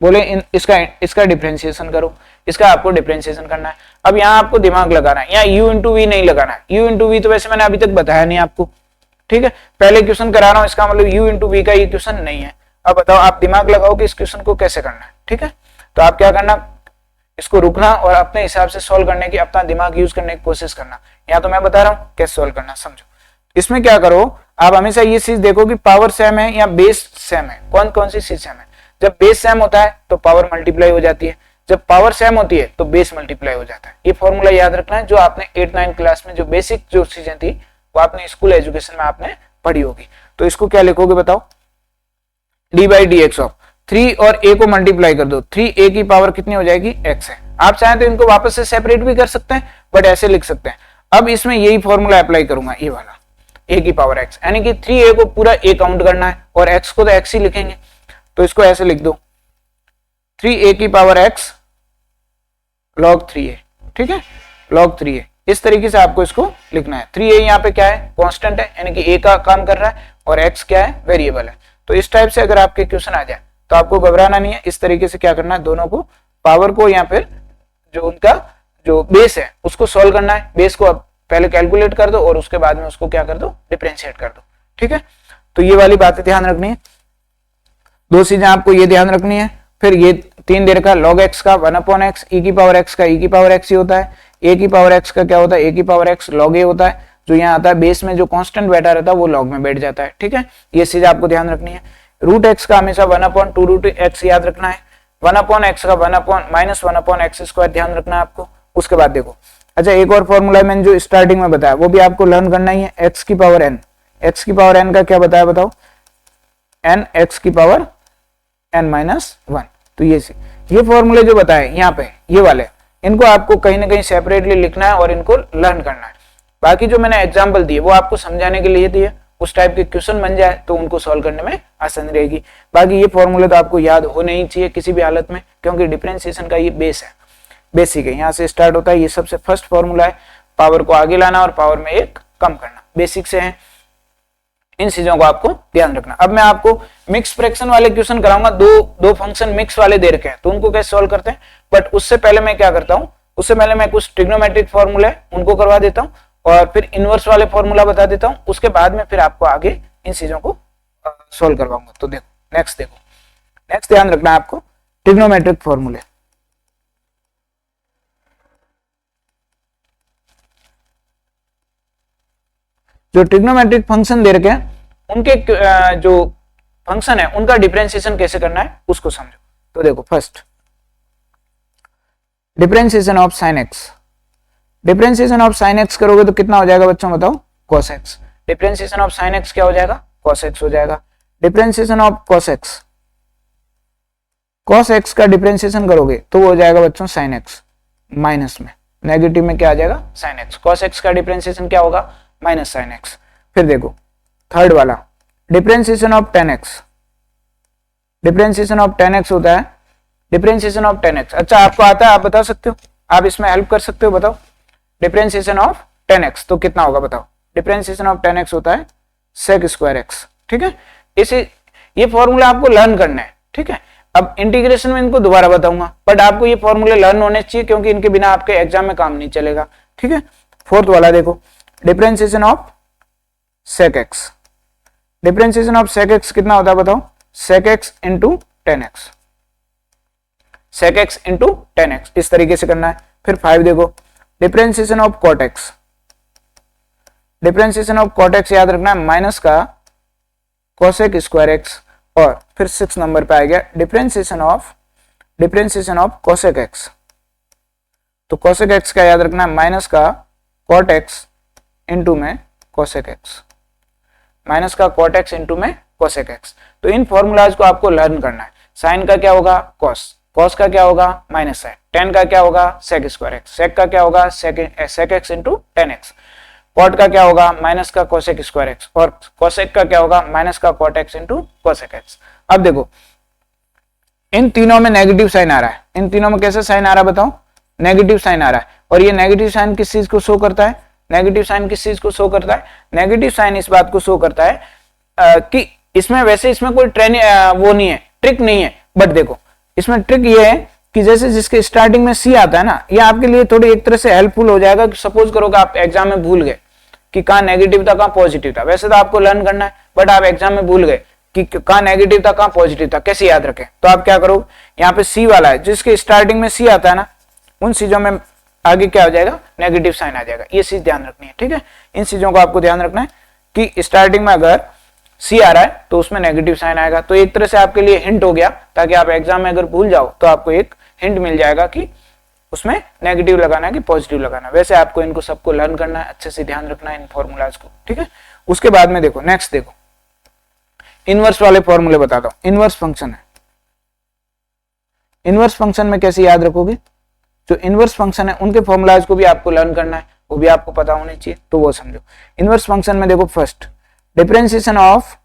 बोले इसका डिफरेंशिएशन करो, इसका आपको डिफरेंशिएशन करना है। अब यहाँ आपको दिमाग लगाना है, यहाँ u इंटू वी नहीं लगाना है, u इंटू वी तो वैसे मैंने अभी तक बताया नहीं आपको, ठीक है, पहले क्वेश्चन करा रहा हूँ, इसका मतलब u इंटू वी का ये क्वेश्चन नहीं है। अब बताओ आप दिमाग लगाओ कि इस क्वेश्चन को कैसे करना है, ठीक है। तो आप क्या करना, इसको रुकना और अपने हिसाब से सोल्व करने की, अपना दिमाग यूज करने की कोशिश करना। यहाँ तो मैं बता रहा हूँ कैसे सोल्व करना, समझो। इसमें क्या करो, आप हमेशा ये चीज देखो कि पावर सेम है या बेस सेम है, कौन कौन सी चीज सेम है। जब बेस सेम होता है तो पावर मल्टीप्लाई हो जाती है, जब पावर सेम होती है तो बेस मल्टीप्लाई हो जाता है। ये फॉर्मूला याद रखना है, जो आपने 8-9 क्लास में जो बेसिक जो चीजें थी वो आपने स्कूल एजुकेशन में आपने पढ़ी होगी। तो इसको क्या लिखोगे बताओ, D by d x of 3 और a को मल्टीप्लाई कर दो, 3a की पावर कितनी हो जाएगी, x है। आप चाहें तो इनको वापस से सेपरेट भी कर सकते हैं, बट ऐसे लिख सकते हैं। अब इसमें यही फॉर्मूला अप्लाई करूंगा, ये वाला a की पावर x, यानी कि 3a को पूरा a काउंट करना है और x को तो x ही लिखेंगे, तो इसको ऐसे लिख दो 3a की पावर x log 3a, ठीक है, log 3a, इस तरीके से आपको इसको लिखना है। 3a यहाँ पे क्या है, कांस्टेंट है, यानी कि a का काम कर रहा है और x क्या है, वेरिएबल है। तो इस टाइप से अगर आपके क्वेश्चन आ जाए तो आपको घबराना नहीं है, इस तरीके से क्या करना है, दोनों को पावर को या फिर जो उनका जो बेस है उसको सॉल्व करना है। बेस को अब पहले कैलकुलेट कर दो और उसके बाद में उसको क्या कर दो, डिफरेंशिएट कर दो, ठीक है। तो ये वाली बातें ध्यान रखनी है, दो चीजें आपको ये ध्यान रखनी है। फिर ये 3 दे रखा log x का 1/x, e की पावर x का e की पावर x ही होता है, a की पावर x का क्या होता है, a की पावर x log a होता है, जो यहाँ आता है बेस में जो कांस्टेंट बैठा रहता है वो log में बैठ जाता है, ठीक है। ये चीज आपको ध्यान रखनी है। रूट x का हमेशा 1/2 रूट x याद रखना है, 1/x का 1/-1/x स्क्वायर ध्यान रखना है आपको। उसके बाद देखो, अच्छा एक और फॉर्मूला मैंने जो स्टार्टिंग में बताया वो भी आपको लर्न करना ही है, x की पावर n, x की पावर n का क्या बताया बताओ, n x की पावर n-1। तो ये फॉर्मूले जो बताए यहाँ पे ये वाले, इनको आपको कहीं ना कहीं सेपरेटली लिखना है और इनको लर्न करना है। बाकी जो मैंने एग्जांपल दिए वो आपको समझाने के लिए दिए, उस टाइप के क्वेश्चन बन जाए तो उनको सॉल्व करने में आसानी रहेगी। बाकी ये फॉर्मूले तो आपको याद होने ही चाहिए किसी भी हालत में, क्योंकि डिफरेंशिएशन का ये बेस है, बेसिक है, यहाँ से स्टार्ट होता है। ये सबसे फर्स्ट फॉर्मूला है, पावर को आगे लाना और पावर में एक कम करना, बेसिक से है। इन चीजों को आपको ध्यान रखना। अब मैं आपको मिक्स फ्रैक्शन वाले क्वेश्चन कराऊंगा, दो फंक्शन मिक्स वाले दे रखे हैं तो उनको कैसे सॉल्व करते हैं। बट उससे पहले मैं क्या करता हूं, उससे पहले मैं कुछ ट्रिग्नोमेट्रिक फॉर्मूले उनको करवा देता हूं और फिर इनवर्स वाले फॉर्मूला बता देता हूं। उसके बाद में फिर आपको आगे इन चीजों को सॉल्व करवाऊंगा। तो देखो नेक्स्ट ध्यान रखना है आपको, ट्रिग्नोमेट्रिक फॉर्मूले। जो ट्रिग्नोमेट्रिक फंक्शन दे रखे हैं उनके जो फंक्शन है उनका डिफरेंशिएशन कैसे करना है उसको समझो। तो देखो first differentiation of sine x, differentiation of sine x करोगे तो कितना हो जाएगा बच्चों बताओ, cos x। Differentiation of sine x क्या हो जाएगा, cos x हो जाएगा। Differentiation of cos x, cos x का डिफरेंशिएशन करोगे तो वो हो जाएगा बच्चों sin x माइनस में, नेगेटिव में क्या आ जाएगा साइन एक्स, कॉस एक्स का डिफरेंशिएशन क्या होगा माइनस साइन एक्स। फिर देखो थर्ड वाला differentiation of ten x, differentiation of ten x होता है डिफरेंशिएशन ऑफ टेन एक्स। अच्छा आपको आता है, आप बता सकते हो, आप इसमें हेल्प कर सकते हो, बताओ डिफरेंशिएशन ऑफ टेन एक्स तो कितना होगा बताओ। डिफरेंशिएशन ऑफ टेन एक्स होता है सेक स्क्वायर एक्स, ठीक है। इसे ये फॉर्मूला आपको लर्न करना है, ठीक है। अब इंटीग्रेशन में इनको दोबारा बताऊंगा, बट आपको ये फॉर्मूले लर्न होने चाहिए क्योंकि इनके बिना आपके एग्जाम में काम नहीं चलेगा, ठीक है। फोर्थ वाला देखो differentiation of sec x, differentiation of sec x कितना होता है बताओ, sec x into tan x, sec x into tan x, इस तरीके से करना है। फिर 5 देखो differentiation of cot x, differentiation of cot x याद रखना है माइनस का कोसेक स्क्वायर एक्स, और फिर 6 नंबर पे आ गया डिफरेंशिएशन ऑफ कोसेक एक्स, तो कोसेक एक्स का याद रखना है माइनस का कॉट एक्स इंटू में कोसेक एक्स, माइनस का कॉट एक्स इंटू में कोसेक एक्स। तो इन फॉर्मूलाज को आपको लर्न करना है। साइन का क्या होगा कॉस, कॉस का क्या होगा माइनस साइन, टेन का क्या होगा सेक स्क्वायर एक्स, सेक का क्या होगा sec x into tan x, cot का क्या होगा माइनस का कोसेक स्क्वायर एक्स, और कोसेक का क्या होगा माइनस का cot x into cosec x. अब देखो इन तीनों में नेगेटिव साइन आ रहा है, इन तीनों में कैसे साइन आ रहा है बताओ, नेगेटिव साइन आ रहा है। और ये नेगेटिव साइन किस चीज को शो करता है, नेगेटिव साइन किस चीज को शो करता है, नेगेटिव साइन इस बात को शो करता है कि इसमें वैसे इसमें कोई वो नहीं है, ट्रिक नहीं है, बट देखो इसमें ट्रिक ये है कि जैसे जिसके स्टार्टिंग में सी आता है ना, ये आपके लिए थोड़ी एक तरह से हेल्पफुल हो जाएगा। सपोज करो कि आप एग्जाम में भूल गए कि कहाँ नेगेटिव था कहाँ पॉजिटिव था, वैसे तो आपको लर्न करना है बट आप एग्जाम में भूल गए कि कहाँ नेगेटिव था कहाँ पॉजिटिव था, कैसे याद रखें। तो आप क्या करो, यहाँ पे सी वाला है, जिसके स्टार्टिंग में सी आता है ना, उन चीजों में आगे क्या हो जाएगा नेगेटिव साइन आ जाएगा। ये चीज ध्यान रखनी है, ठीक है। इन चीजों को आपको ध्यान रखना है कि स्टार्टिंग में अगर सी आ रहा है तो उसमें नेगेटिव साइन आएगा। तो एक तरह से आपके लिए हिंट हो गया, ताकि आप एग्जाम में अगर भूल जाओ तो आपको एक हिंट मिल जाएगा कि उसमें नेगेटिव लगाना है कि पॉजिटिव लगाना है। वैसे आपको इनको सबको लर्न करना है, अच्छे से ध्यान रखना है इन फॉर्मूलाज को, ठीक है। उसके बाद में देखो नेक्स्ट देखो इनवर्स वाले फॉर्मूले बताता हूं। इनवर्स फंक्शन है, इनवर्स फंक्शन में कैसे याद रखोगे, जो इनवर्स फंक्शन है उनके फॉर्मूलाज को भी आपको लर्न करना है, वो भी आपको पता होने चाहिए, तो वो समझो। इनवर्स फंक्शन में देखो first differentiation of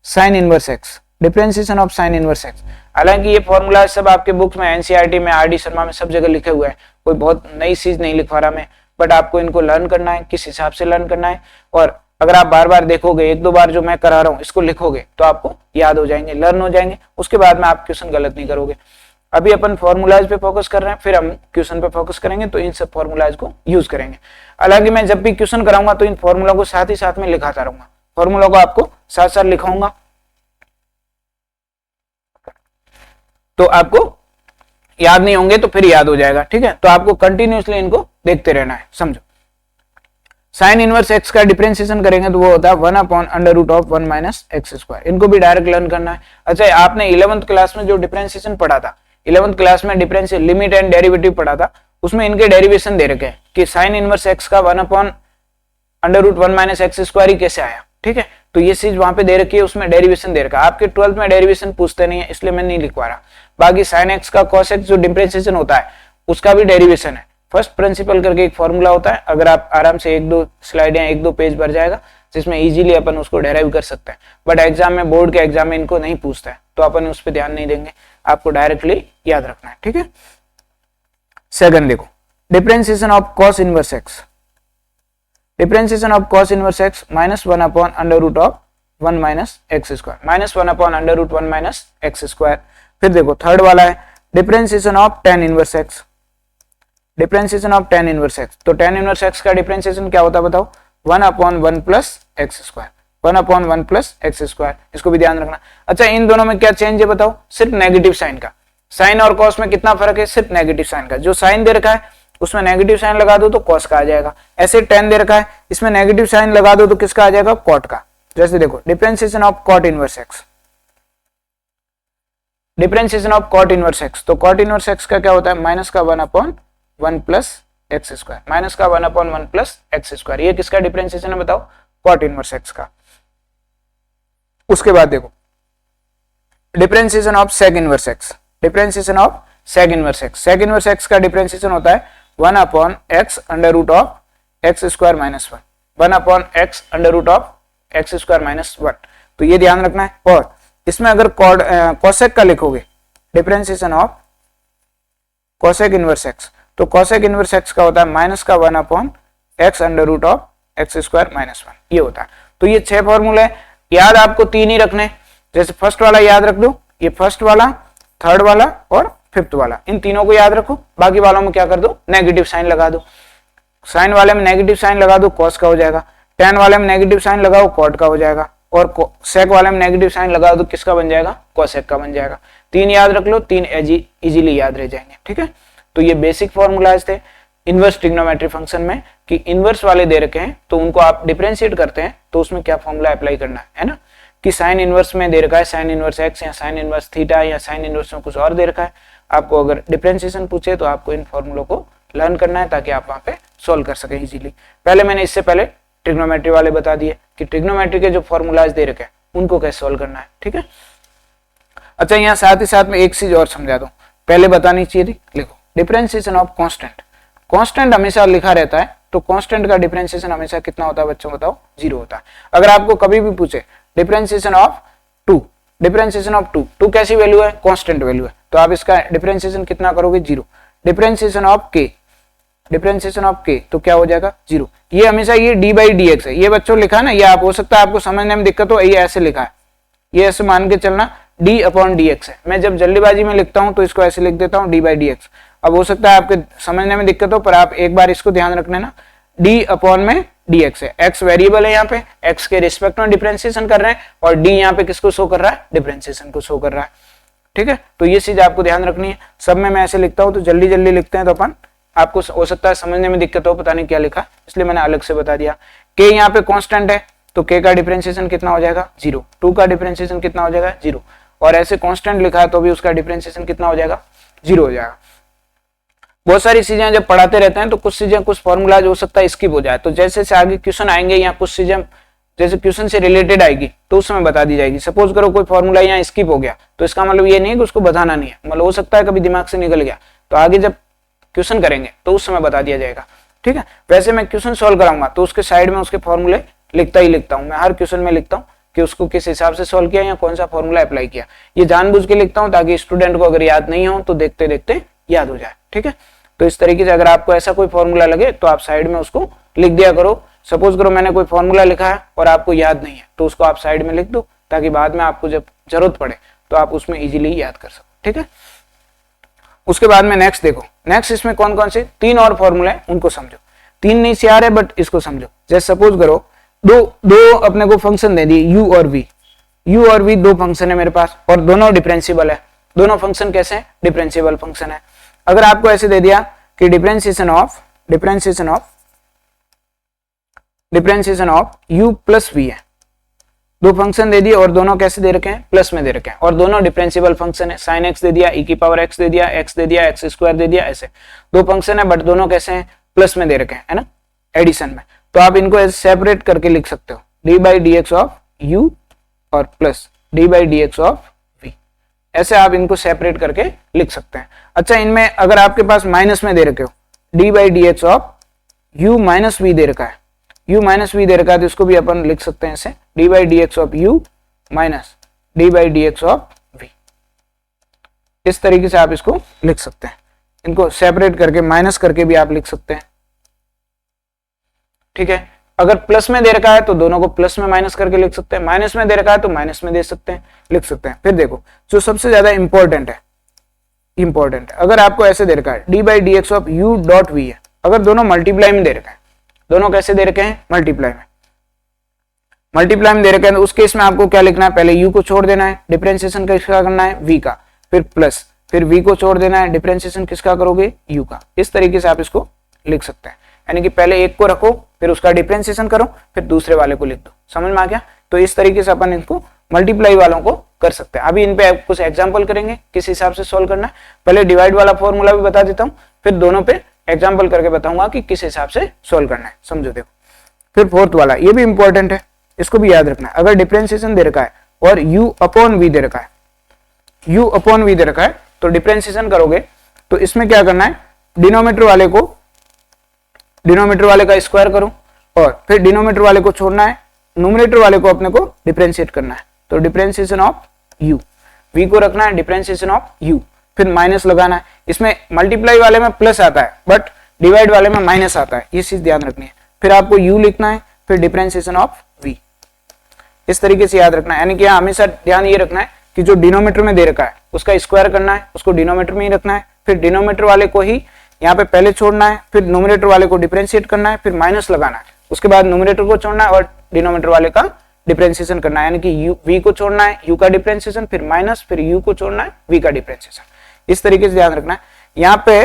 sine inverse x, differentiation of sine inverse x. हालांकि ये फॉर्मूला सब आपके बुक्स में एनसीईआरटी में आरडी शर्मा में सब जगह लिखे हुए हैं, कोई बहुत नई चीज नहीं लिखवा रहा मैं, बट आपको इनको लर्न करना है, किस हिसाब से लर्न करना है। और अगर आप बार बार देखोगे, एक दो बार जो मैं करा रहा हूँ इसको लिखोगे तो आपको याद हो जाएंगे, लर्न हो जाएंगे। उसके बाद में आप क्वेश्चन गलत नहीं करोगे। अभी अपन फॉर्मूलाज पे फोकस कर रहे हैं, फिर हम क्वेश्चन पे फोकस करेंगे, तो इन सब फॉर्मूलाज को यूज करेंगे। हालांकि मैं जब भी क्वेश्चन कराऊंगा तो इन फॉर्मूला को साथ ही साथ में लिखाता रहूंगा, फॉर्मूला को आपको साथ साथ लिखाऊंगा, तो आपको याद नहीं होंगे तो फिर याद हो जाएगा, ठीक है। तो आपको कंटिन्यूअसली इनको देखते रहना है, समझो। साइन इनवर्स एक्स का डिफरेंशिएशन करेंगे तो वो होता है 1/√1 माइनस एक्स स्क्वायर। इनको भी डायरेक्ट लर्न करना है। अच्छा आपने 11th क्लास में जो डिफरेंशिएशन पढ़ा था, 11th क्लास में डिफरेंशियल लिमिट एंड डेरिवेटिव पढ़ा था, उसमें इनके डेरिवेशन दे रखे हैं कि साइन इनवर्स एक्स का 1/√1 माइनस एक्स स्क्वायर ही कैसे आया, ठीक है। तो ये चीज वहां पे दे रखी है, उसमें डेरिवेशन दे रखा है। आपके 12th में डेरिवेशन पूछते नहीं है, इसलिए मैं नहीं लिखवा रहा। बाकी साइन एक्स का कॉस एक्स जो डिफरेंशिएशन होता है उसका भी डेरिवेशन है। फर्स्ट प्रिंसिपल करके एक फॉर्मूला होता है, अगर आप आराम से एक दो स्लाइड या एक दो पेज भर जाएगा जिसमें इजीली अपन उसको डेराइव कर सकते हैं। बट एग्जाम में, बोर्ड के एग्जाम में इनको नहीं पूछता है, तो अपन उस पर ध्यान नहीं देंगे, आपको डायरेक्टली याद रखना है, ठीक है। सेकंड देखो differentiation of cos inverse x, differentiation of cos inverse x -1/√1 minus x square, -1/√1 minus x square. फिर देखो थर्ड वाला है differentiation of tan inverse x, differentiation of tan inverse x. तो टेन इनवर्स एक्स का differentiation क्या होता है बताओ, 1/1 plus x square, 1/1 plus x square. इसको भी ध्यान रखना। अच्छा इन दोनों में क्या चेंज है बताओ, सिर्फ नेगेटिव साइन का। साइन और कॉस में कितना फर्क है, सिर्फ नेगेटिव साइन का। जो साइन दे रखा है उसमें नेगेटिव साइन लगा दो तो कॉस का आ जाएगा। ऐसे टेन दे रखा है, इसमें नेगेटिव साइन लगा दो तो किसका आ जाएगा, कॉट का। जैसे देखो differentiation of cot inverse x, differentiation of cot inverse x. तो कॉट इनवर्स एक्स का क्या होता है, माइनस का 1/1 प्लस एक्स स्क्वायर, माइनस का 1/1 प्लस एक्स स्क्वायर। ये किसका डिफरेंशिएशन है बताओ, कॉट इनवर्स एक्स का। उसके बाद देखो differentiation of sec inverse x, differentiation of sec inverse x. Sec inverse x का डिफरेंशिएशन होता है 1 upon x under root of x square minus 1, 1 upon x under root of x square minus 1। तो ये ध्यान रखना है। और इसमें अगर कोसेक का लिखोगे, differentiation of cosec inverse x, तो कोसेक इनवर्स एक्स का होता है माइनस का 1 upon x under root of x square minus 1, ये होता है। तो ये 6 फॉर्मूले याद आपको 3 ही रखने, जैसे फर्स्ट वाला याद रख दो, ये फर्स्ट वाला, थर्ड वाला और फिफ्थ वाला, इन तीनों को याद रखो। बाकी वालों में क्या कर दो, नेगेटिव साइन लगा दो। साइन वाले में नेगेटिव साइन लगा दो, कॉस का हो जाएगा। टेन वाले में नेगेटिव साइन लगाओ, कॉट का हो जाएगा। और सेक वाले में नेगेटिव साइन लगा दो, किसका बन जाएगा, कोसेक का बन जाएगा। 3 याद रख लो, 3 इजीली याद रह जाएंगे, ठीक है। तो ये बेसिक फॉर्मूलाज थे इनवर्स ट्रिग्नोमेट्री फंक्शन में, कि इनवर्स वाले दे रखे हैं तो उनको आप डिफरेंशिएट करते हैं तो उसमें क्या फॉर्मूला अप्लाई करना है ना। कि साइन इनवर्स में दे रखा है साइन इनवर्स एक्स या साइन इनवर्स थीटा या साइन इनवर्स में कुछ और दे रखा है, आपको अगर डिफरेंशिएशन पूछे तो आपको इन फॉर्मूलों को लर्न करना है ताकि आप वहां पे सोल्व कर सके इजीली। पहले मैंने इससे पहले ट्रिग्नोमेट्री वाले बता दिए कि ट्रिग्नोमेट्री के जो फॉर्मूलाज दे रखे हैं उनको कैसे सोल्व करना है, ठीक है। अच्छा, यहाँ साथ ही साथ में एक चीज और समझा दूं, पहले बतानी चाहिए थी। लिखो डिफरेंशिएशन ऑफ कांस्टेंट। कांस्टेंट हमेशा लिखा रहता है, तो कांस्टेंट का डिफरेंशिएशन हमेशा कितना होता है बच्चों, बताओ, 0 होता है। अगर आपको कभी भी पूछे डिफरेंशिएशन ऑफ 2, डिफरेंशिएशन ऑफ 2 कैसी वैल्यू है, कांस्टेंट वैल्यू है, तो आप इसका डिफरेंशिएशन कितना करोगे, 0। Differentiation of k, differentiation of k तो क्या हो जाएगा, 0। ये हमेशा ये d बाई डी एक्स है, ये बच्चों लिखा है ना, ये आप हो सकता है आपको समझने में दिक्कत हो, ये ऐसे लिखा है, ये ऐसे मान के चलना d अपॉन डी एक्स है। मैं जब जल्दीबाजी में लिखता हूं तो इसको ऐसे लिख देता हूं d बाई डी एक्स। अब हो सकता है आपके समझने में दिक्कत हो, पर आप एक बार इसको ध्यान रखना ना, d अपॉन में dx है, x वेरिएबल है, यहाँ पे x के रिस्पेक्ट में डिफरेंशिएशन कर रहे हैं और d यहाँ पे किसको शो कर रहा है, डिफरेंशिएशन को शो कर रहा है, ठीक है। तो ये चीज आपको ध्यान रखनी है। सब में मैं ऐसे लिखता हूँ तो जल्दी जल्दी लिखते हैं तो अपन, आपको हो सकता है समझने में दिक्कत हो, पता नहीं क्या लिखा, इसलिए मैंने अलग से बता दिया। k यहाँ पे कांस्टेंट है तो k का डिफरेंशिएशन कितना हो जाएगा, 0। 2 का डिफरेंशिएशन कितना हो जाएगा, 0। और ऐसे कांस्टेंट लिखा है तो भी उसका डिफरेंशिएशन कितना हो जाएगा, 0 हो जाएगा। बहुत सारी चीजें जब पढ़ाते रहते हैं तो कुछ चीजें, कुछ फॉर्मूलाज हो सकता है स्किप हो जाए, तो जैसे से आगे क्वेश्चन आएंगे या कुछ चीजें जैसे क्वेश्चन से रिलेटेड आएगी तो उस समय बता दी जाएगी। सपोज करो कोई फॉर्मूला यहाँ स्किप हो गया तो इसका मतलब ये नहीं है कि उसको बताना नहीं है, मतलब हो सकता है कभी दिमाग से निकल गया, तो आगे जब क्वेश्चन करेंगे तो उस समय बता दिया जाएगा, ठीक है। वैसे मैं क्वेश्चन सॉल्व कराऊंगा तो उसके साइड में उसके फॉर्मूले लिखता ही लिखता हूँ, मैं हर क्वेश्चन में लिखता हूँ कि उसको किस हिसाब से सॉल्व किया या कौन सा फॉर्मूला अप्लाई किया। ये जानबूझ के लिखता हूँ ताकि स्टूडेंट को अगर याद नहीं हो तो देखते देखते याद हो जाए, ठीक है। तो इस तरीके से अगर आपको ऐसा कोई फॉर्मूला लगे तो आप साइड में उसको लिख दिया करो। सपोज करो मैंने कोई फॉर्मूला लिखा है और आपको याद नहीं है तो उसको आप साइड में लिख दो ताकि बाद में आपको जब जरूरत पड़े तो आप उसमें इजीली याद कर सको, ठीक है। उसके बाद में नेक्स्ट देखो, नेक्स्ट इसमें कौन कौन से 3 और फॉर्मूले हैं उनको समझो। 3 नहीं से आ रहे बट इसको समझो। जैसे सपोज करो दो अपने को फंक्शन दे दिए u और v, 2 फंक्शन है मेरे पास और दोनों डिफरेंशिएबल है। दोनों फंक्शन कैसे हैं, डिफरेंशिएबल फंक्शन है। अगर आपको ऐसे दे दिया कि differentiation of u plus v है, 2 फंक्शन दे दिए और दोनों कैसे दे रखे हैं, प्लस में दे रखे हैं और दोनों डिफरेंशिएबल फंक्शन है। sin x दे दिया, e की पावर x दे दिया, x दे दिया, x स्क्वायर दे दिया, ऐसे 2 फंक्शन है बट दोनों कैसे हैं, प्लस में दे रखे हैं, है ना, एडिशन में। तो आप इनको ऐसे सेपरेट करके लिख सकते हो, d by d x of u और plus d by d x of v, ऐसे आप इनको सेपरेट करके लिख सकते हैं। अच्छा, इनमें अगर आपके पास माइनस में दे रखे हो d by d x of u minus v दे रखा है, u माइनस v दे रखा है तो इसको भी अपन लिख सकते हैं ऐसे d by d x of u minus d by d x of v। इस तरीके से आप इसको लिख सकते हैं, इनको सेपरेट करके माइनस करके भी आप लिख सकते हैं, ठीक है। अगर प्लस में दे रखा है तो दोनों को प्लस में माइनस करके लिख सकते हैं, माइनस में दे रखा है तो माइनस में दे सकते हैं, लिख सकते हैं। फिर देखो जो सबसे ज्यादा इंपॉर्टेंट है, अगर आपको ऐसे दे रखा है d by d x of u dot v है, अगर दोनों मल्टीप्लाई में दे रखा है, दोनों कैसे दे रखे हैं, मल्टीप्लाई में दे रखे हैं, तो उस केस में आपको क्या लिखना है, पहले u को छोड़ देना है, डिफरेंशिएशन किसका करना है, v का, फिर प्लस, फिर v को छोड़ देना है, डिफरेंशिएशन किसका करोगे, u का। इस तरीके से आप इसको लिख सकते हैं, यानी कि पहले एक को रखो फिर उसका डिफरेंशिएशन करो फिर दूसरे वाले को लिख दो। समझ में आ गया? तो इस तरीके से अपन इनको मल्टीप्लाई वालों को कर सकते हैं। अभी इन पे कुछ एग्जांपल करेंगे किस हिसाब से सॉल्व करना है। पहले डिवाइड वाला फॉर्मूला भी बता देता हूँ, फिर दोनों पे एग्जांपल करके बताऊंगा कि किस हिसाब से सॉल्व करना है। समझो देखो, फिर फोर्थ वाला, ये भी इंपॉर्टेंट है, इसको भी याद रखना है। अगर डिफरेंशिएशन दे रखा है और u अपॉन v दे रखा है, u अपॉन v दे रखा है, तो डिफरेंशिएशन करोगे तो इसमें क्या करना है, डिनोमिनेटर वाले को डिनोमिनेटर वाले का स्क्वायर करूं और फिर डिनोमिनेटर वाले को छोड़ना है, न्यूमरेटर वाले को अपने को डिफरेंशिएट करना है। तो डिफरेंशिएशन ऑफ u, v को रखना है डिफरेंशिएशन ऑफ u, फिर माइनस लगाना है। इसमें मल्टीप्लाई वाले में प्लस आता है बट डिवाइड वाले में माइनस आता है, ये चीज ध्यान रखनी है। फिर आपको u लिखना है, फिर डिफरेंशिएशन ऑफ v, इस तरीके से याद रखना है। यानी कि हमेशा ध्यान ये रखना है कि जो डिनोमिनेटर में दे रखा है उसका स्क्वायर करना है, उसको डिनोमिनेटर में ही रखना है, फिर डिनोमिनेटर वाले को ही यहाँ पे पहले छोड़ना है, फिर न्यूमरेटर वाले को डिफरेंशिएट करना है, फिर माइनस लगाना है, उसके बाद न्यूमरेटर को छोड़ना है और डिनोमिनेटर वाले का डिफरेंशिएशन करना है। यानी कि v को छोड़ना है, u का डिफरेंशिएशन, फिर माइनस, फिर u को छोड़ना है, v का डिफरेंशिएशन। इस तरीके से ध्यान रखना है। यहाँ पे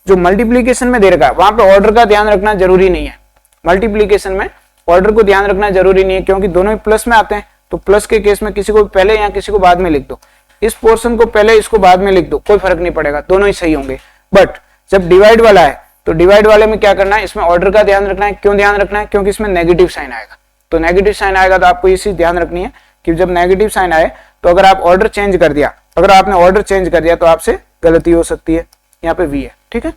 जो मल्टीप्लीकेशन में दे रखा है वहां पे ऑर्डर का ध्यान रखना जरूरी नहीं है। मल्टीप्लीकेशन में ऑर्डर को ध्यान रखना जरूरी नहीं है क्योंकि दोनों ही प्लस में आते हैं, तो प्लस के केस में किसी को पहले या किसी को बाद में लिख दो, इस पोर्शन को पहले इसको बाद में लिख दो, कोई फर्क नहीं पड़ेगा, दोनों ही सही होंगे। बट जब डिवाइड वाला है तो डिवाइड वाले में क्या करना है, इसमें ऑर्डर का ध्यान रखना है। क्यों ध्यान रखना है? क्योंकि इसमें नेगेटिव साइन आएगा, तो नेगेटिव साइन आएगा तो आपको ये चीज ध्यान रखनी है कि जब नेगेटिव साइन आए तो अगर आप ऑर्डर चेंज कर दिया, अगर आपने ऑर्डर चेंज कर दिया तो आपसे गलती हो सकती है। यहाँ पे v है, ठीक है।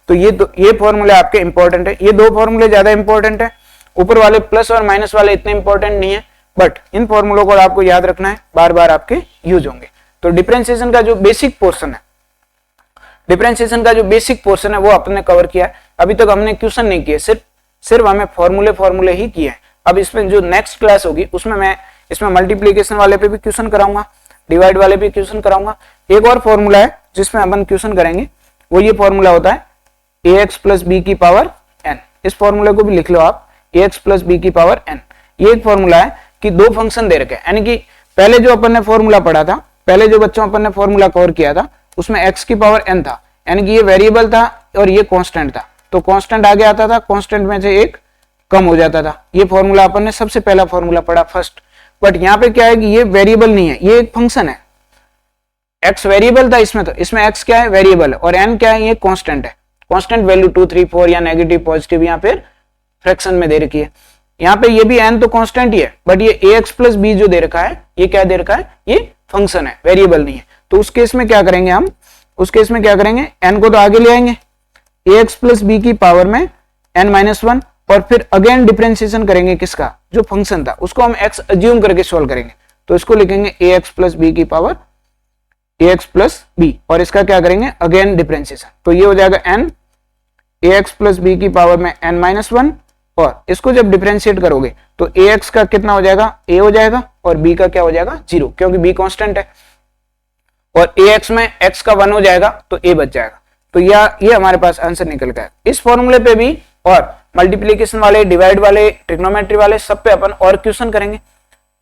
तो ये फॉर्मूले आपके इंपॉर्टेंट है, ये दो फॉर्मूले ज्यादा इंपॉर्टेंट है, ऊपर वाले प्लस और माइनस वाले इतने इंपॉर्टेंट नहीं है, बट इन फॉर्मूलों को आपको याद रखना है, बार बार आपके यूज होंगे। तो डिफरेंशिएशन का जो बेसिक पोर्शन है, डिफरेंशिएशन का जो बेसिक पोर्शन है वो अपने कवर किया है। अभी तक हमने क्वेश्चन नहीं किए, सिर्फ हमें फॉर्मूले ही किए हैं। अब इसमें जो नेक्स्ट क्लास होगी उसमें मैं इसमें मल्टीप्लीकेशन वाले पे भी क्वेश्चन कराऊंगा, डिवाइड वाले पे क्वेश्चन कराऊंगा। एक और फॉर्मूला है जिसमें अपन क्वेश्चन करेंगे, वो ये फॉर्मूला होता है ax प्लस बी की पावर n। इस फॉर्मूले को भी लिख लो आप, ax प्लस बी की पावर n। ये एक फॉर्मूला है कि दो फंक्शन दे रखे हैं, यानी कि पहले जो अपन ने फॉर्मूला पढ़ा था, पहले जो बच्चों अपन ने फॉर्मूला कवर किया था उसमें x की पावर n था, यानी कि ये वेरिएबल था और ये कांस्टेंट था, तो कांस्टेंट आगे आता था, कांस्टेंट में से एक कम हो जाता था। ये फॉर्मूला अपन ने सबसे पहला फॉर्मूला पढ़ा फर्स्ट। बट यहाँ पे क्या है कि ये वेरिएबल नहीं है, ये एक फंक्शन है। x वेरिएबल था इसमें, तो इसमें x क्या है, वेरिएबल है, और n क्या है, ये कांस्टेंट है। कांस्टेंट वैल्यू 2, 3, 4 या नेगेटिव पॉजिटिव यहाँ पे फ्रैक्शन में दे रखी है। यहाँ पे ये भी n तो कांस्टेंट ही है, बट ये ax प्लस बी जो दे रखा है ये क्या दे रखा है, ये फंक्शन है, वेरिएबल नहीं है। तो उस केस में क्या करेंगे हम, उस केस में क्या करेंगे, n को तो आगे ले आएंगे, ax प्लस बी की पावर में n माइनस 1, और फिर अगेन डिफरेंशिएशन करेंगे किसका, जो फंक्शन था उसको हम x अज्यूम करके सॉल्व करेंगे। तो इसको लिखेंगे ax प्लस बी की पावर ax प्लस बी, और इसका क्या करेंगे अगेन डिफरेंशिएशन। तो ये हो जाएगा n ax प्लस बी की पावर में n माइनस 1, और इसको जब डिफरेंशिएट करोगे तो ax का कितना हो जाएगा, a हो जाएगा, और b का क्या हो जाएगा 0, क्योंकि b कांस्टेंट है, और ax में x का 1 हो जाएगा तो a बच जाएगा। तो ये हमारे पास आंसर निकल गया। इस फॉर्मूले पे भी और मल्टीप्लीकेशन वाले, डिवाइड वाले, ट्रिग्नोमेट्री वाले सब पे अपन और क्वेश्चन करेंगे,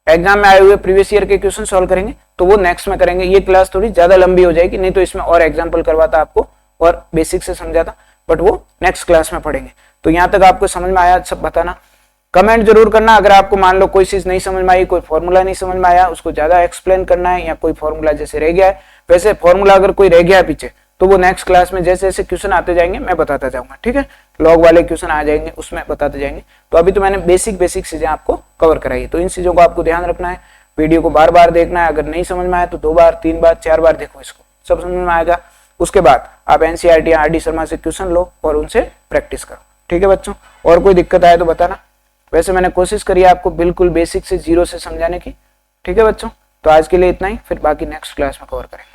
एग्जाम में आए हुए प्रीवियस ईयर के क्वेश्चन सॉल्व करेंगे, तो वो नेक्स्ट में करेंगे। ये क्लास थोड़ी ज्यादा लंबी हो जाएगी, नहीं तो इसमें और एग्जाम्पल करवाता आपको और बेसिक से समझाता, बट वो नेक्स्ट क्लास में पढ़ेंगे। तो यहाँ तक आपको समझ में आया सब बताना, कमेंट जरूर करना। अगर आपको मान लो कोई चीज नहीं समझ में आई, कोई फॉर्मूला नहीं समझ में आया, उसको ज्यादा एक्सप्लेन करना है, या कोई फॉर्मूला जैसे रह गया है, वैसे फॉर्मूला अगर कोई रह गया है पीछे तो वो नेक्स्ट क्लास में जैसे जैसे क्वेश्चन आते जाएंगे मैं बताता जाऊंगा, ठीक है। लॉग वाले क्वेश्चन आ जाएंगे उसमें बताते जाएंगे। तो अभी तो मैंने बेसिक चीजें आपको कवर कराई है, तो इन चीजों को आपको ध्यान रखना है। वीडियो को बार बार देखना है, अगर नहीं समझ में आया तो 2 बार 3 बार 4 बार देखो, इसको सब समझ में आएगा। उसके बाद आप एनसीईआरटी या आरडी शर्मा से क्वेश्चन लो और उनसे प्रैक्टिस करो, ठीक है बच्चों। और कोई दिक्कत आए तो बताना, वैसे मैंने कोशिश करी है आपको बिल्कुल बेसिक से 0 से समझाने की, ठीक है बच्चों। तो आज के लिए इतना ही, फिर बाकी नेक्स्ट क्लास में कवर करेंगे।